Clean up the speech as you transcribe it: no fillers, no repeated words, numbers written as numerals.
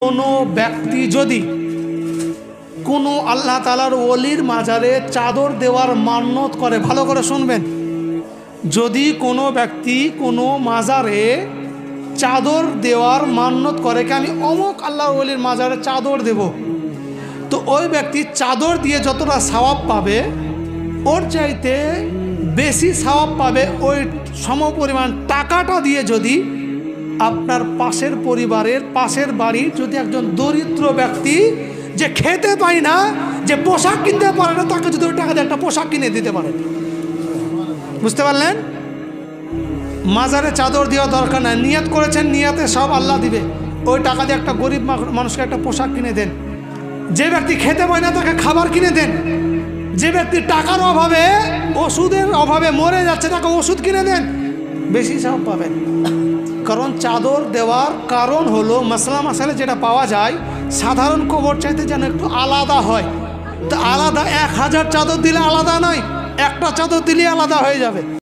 কোনো ব্যক্তি যদি কোনো আল্লাহ তাআলার ওলির মাজারে চাদর দেওয়ার মান্যত করে, ভালো করে শুনবেন, যদি কোনো ব্যক্তি কোনো মাজারে চাদর দেওয়ার মান্যত করে কি আমি অমুক আল্লাহর ওলির মাজারে চাদর দেব, তো ওই ব্যক্তি চাদর দিয়ে যতটা সওয়াব পাবে ওর চাইতে বেশি সওয়াব পাবে ওই সমপরিমাণ টাকাটা দিয়ে যদি আপনার পাশের পরিবারের পাশের বাড়ির যদি একজন দরিদ্র ব্যক্তি যে খেতে পায় না, যে পোশাক কিনতে পারে না, তাকে যদি ওই টাকা দিয়ে একটা পোশাক কিনে দিতে পারে। বুঝতে পারলেন? মাজারে চাদর দেওয়া দরকার নাই, নিয়ত করেছেন, নিয়তে সব আল্লাহ দিবে, ওই টাকা দিয়ে একটা গরিব মানুষকে একটা পোশাক কিনে দেন। যে ব্যক্তি খেতে পায় না তাকে খাবার কিনে দেন। যে ব্যক্তি টাকার অভাবে ওষুধের অভাবে মরে যাচ্ছে তাকে ওষুধ কিনে দেন, বেশি সব পাবেন। কারণ চাদর দেওয়ার কারণ হলো মাসালে যেটা পাওয়া যায় সাধারণ কবর চাইতে যেন একটু আলাদা হয়। তো আলাদা 1000 চাদর দিলে আলাদা নয়, একটা চাদর দিলে আলাদা হয়ে যাবে।